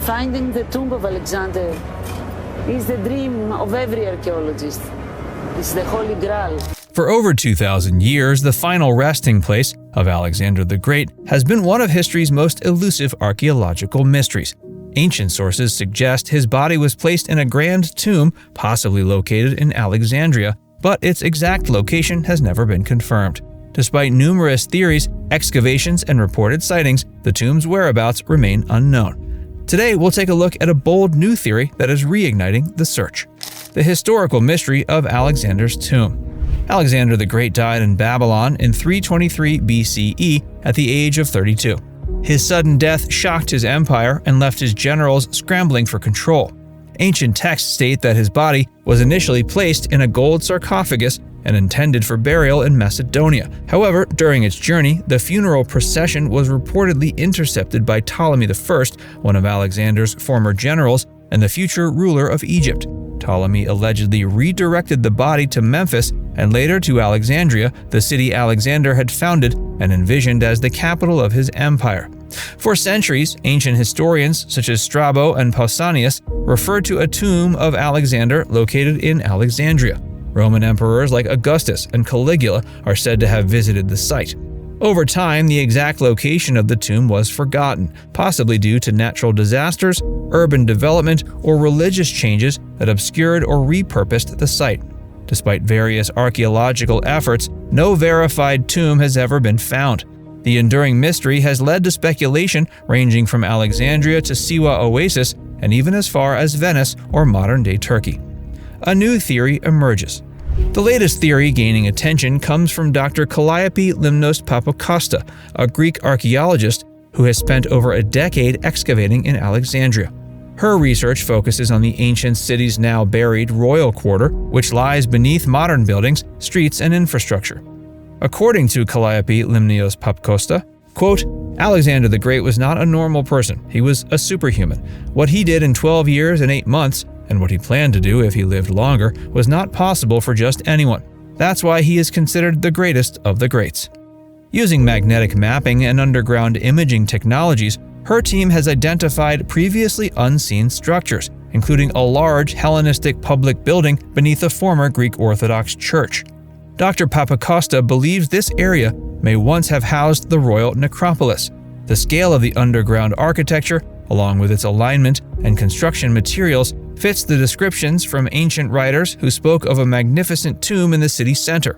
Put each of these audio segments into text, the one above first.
Finding the tomb of Alexander is the dream of every archaeologist. It's the Holy Grail. For over 2,000 years, the final resting place of Alexander the Great has been one of history's most elusive archaeological mysteries. Ancient sources suggest his body was placed in a grand tomb, possibly located in Alexandria, but its exact location has never been confirmed. Despite numerous theories, excavations, and reported sightings, the tomb's whereabouts remain unknown. Today, we'll take a look at a bold new theory that is reigniting the search: the historical mystery of Alexander's tomb. Alexander the Great died in Babylon in 323 BCE at the age of 32. His sudden death shocked his empire and left his generals scrambling for control. Ancient texts state that his body was initially placed in a gold sarcophagus and intended for burial in Macedonia. However, during its journey, the funeral procession was reportedly intercepted by Ptolemy I, one of Alexander's former generals and the future ruler of Egypt. Ptolemy allegedly redirected the body to Memphis and later to Alexandria, the city Alexander had founded and envisioned as the capital of his empire. For centuries, ancient historians such as Strabo and Pausanias referred to a tomb of Alexander located in Alexandria. Roman emperors like Augustus and Caligula are said to have visited the site. Over time, the exact location of the tomb was forgotten, possibly due to natural disasters, urban development, or religious changes that obscured or repurposed the site. Despite various archaeological efforts, no verified tomb has ever been found. The enduring mystery has led to speculation ranging from Alexandria to Siwa Oasis and even as far as Venice or modern-day Turkey. A new theory emerges. The latest theory gaining attention comes from Dr. Calliope Limneos-Papakosta, a Greek archaeologist who has spent over a decade excavating in Alexandria. Her research focuses on the ancient city's now buried royal quarter, which lies beneath modern buildings, streets, and infrastructure. According to Calliope Limneos-Papakosta, quote, Alexander the Great was not a normal person, he was a superhuman. What he did in 12 years and 8 months, and what he planned to do if he lived longer, was not possible for just anyone. That's why he is considered the greatest of the greats. Using magnetic mapping and underground imaging technologies, her team has identified previously unseen structures, including a large Hellenistic public building beneath a former Greek Orthodox church. Dr. Papakosta believes this area may once have housed the royal necropolis. The scale of the underground architecture, along with its alignment and construction materials, fits the descriptions from ancient writers who spoke of a magnificent tomb in the city center.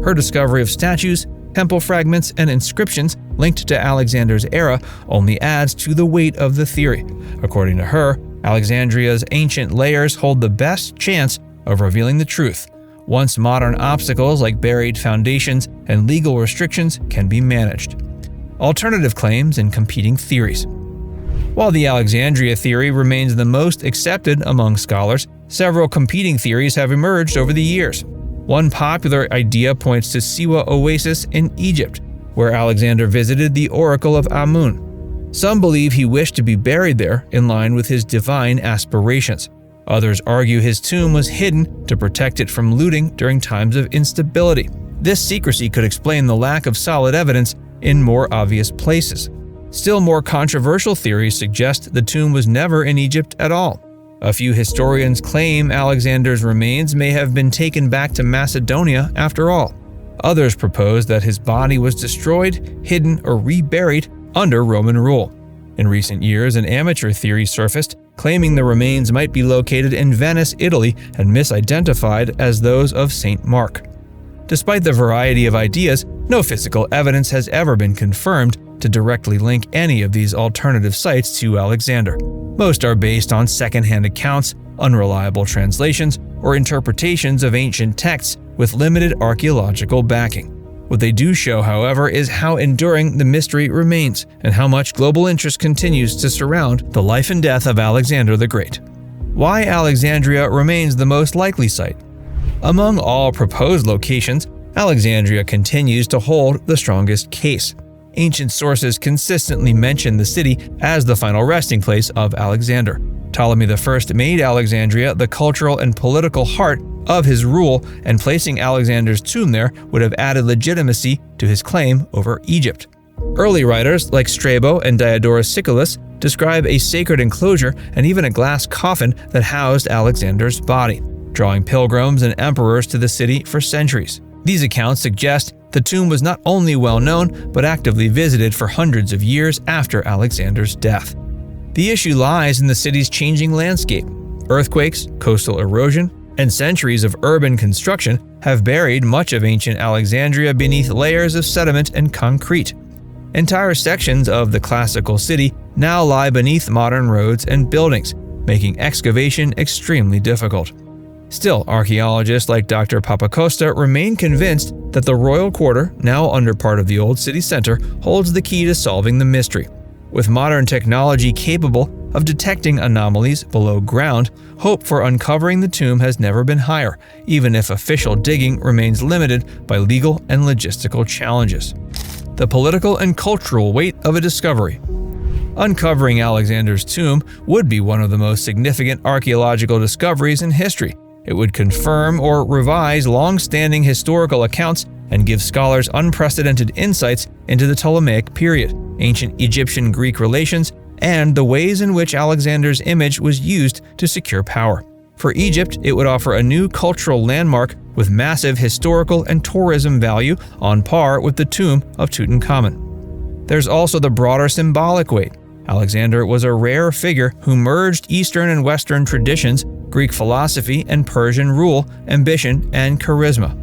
Her discovery of statues, temple fragments, and inscriptions linked to Alexander's era only adds to the weight of the theory. According to her, Alexandria's ancient layers hold the best chance of revealing the truth, once modern obstacles like buried foundations and legal restrictions can be managed. Alternative claims and competing theories. While the Alexandria theory remains the most accepted among scholars, several competing theories have emerged over the years. One popular idea points to Siwa Oasis in Egypt, where Alexander visited the Oracle of Amun. Some believe he wished to be buried there in line with his divine aspirations. Others argue his tomb was hidden to protect it from looting during times of instability. This secrecy could explain the lack of solid evidence in more obvious places. Still more controversial theories suggest the tomb was never in Egypt at all. A few historians claim Alexander's remains may have been taken back to Macedonia after all. Others propose that his body was destroyed, hidden, or reburied under Roman rule. In recent years, an amateur theory surfaced, claiming the remains might be located in Venice, Italy, and misidentified as those of St. Mark. Despite the variety of ideas, no physical evidence has ever been confirmed to directly link any of these alternative sites to Alexander. Most are based on second-hand accounts, unreliable translations, or interpretations of ancient texts with limited archaeological backing. What they do show, however, is how enduring the mystery remains and how much global interest continues to surround the life and death of Alexander the Great. Why Alexandria remains the most likely site? Among all proposed locations, Alexandria continues to hold the strongest case. Ancient sources consistently mention the city as the final resting place of Alexander. Ptolemy I made Alexandria the cultural and political heart of his rule, and placing Alexander's tomb there would have added legitimacy to his claim over Egypt. Early writers like Strabo and Diodorus Siculus describe a sacred enclosure and even a glass coffin that housed Alexander's body, drawing pilgrims and emperors to the city for centuries. These accounts suggest the tomb was not only well known, but actively visited for hundreds of years after Alexander's death. The issue lies in the city's changing landscape. Earthquakes, coastal erosion, and centuries of urban construction have buried much of ancient Alexandria beneath layers of sediment and concrete. Entire sections of the classical city now lie beneath modern roads and buildings, making excavation extremely difficult. Still, archaeologists like Dr. Papakosta remain convinced that the royal quarter, now under part of the old city center, holds the key to solving the mystery. With modern technology capable of detecting anomalies below ground, hope for uncovering the tomb has never been higher, even if official digging remains limited by legal and logistical challenges. The political and cultural weight of a discovery. Uncovering Alexander's tomb would be one of the most significant archaeological discoveries in history. It would confirm or revise long-standing historical accounts and give scholars unprecedented insights into the Ptolemaic period, ancient Egyptian-Greek relations, and the ways in which Alexander's image was used to secure power. For Egypt, it would offer a new cultural landmark with massive historical and tourism value on par with the tomb of Tutankhamun. There's also the broader symbolic weight. Alexander was a rare figure who merged Eastern and Western traditions, Greek philosophy and Persian rule, ambition, and charisma.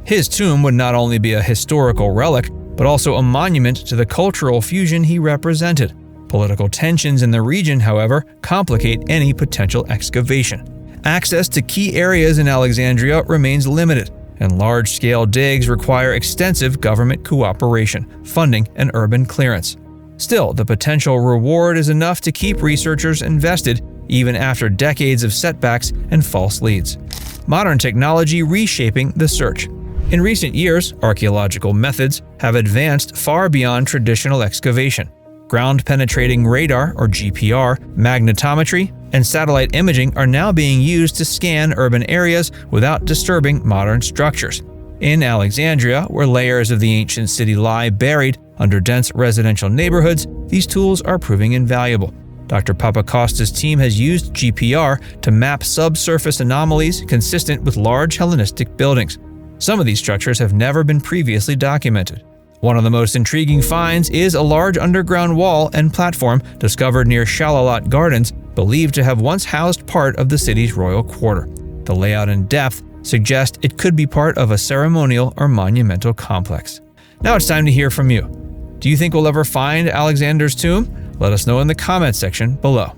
His tomb would not only be a historical relic, but also a monument to the cultural fusion he represented. Political tensions in the region, however, complicate any potential excavation. Access to key areas in Alexandria remains limited, and large-scale digs require extensive government cooperation, funding, and urban clearance. Still, the potential reward is enough to keep researchers invested even after decades of setbacks and false leads. Modern technology reshaping the search. In recent years, archaeological methods have advanced far beyond traditional excavation. Ground-penetrating radar, or GPR, magnetometry, and satellite imaging are now being used to scan urban areas without disturbing modern structures. In Alexandria, where layers of the ancient city lie buried under dense residential neighborhoods, these tools are proving invaluable. Dr. Papakosta's team has used GPR to map subsurface anomalies consistent with large Hellenistic buildings. Some of these structures have never been previously documented. One of the most intriguing finds is a large underground wall and platform discovered near Shalalat Gardens, believed to have once housed part of the city's royal quarter. The layout and depth suggest it could be part of a ceremonial or monumental complex. Now it's time to hear from you. Do you think we'll ever find Alexander's tomb? Let us know in the comments section below.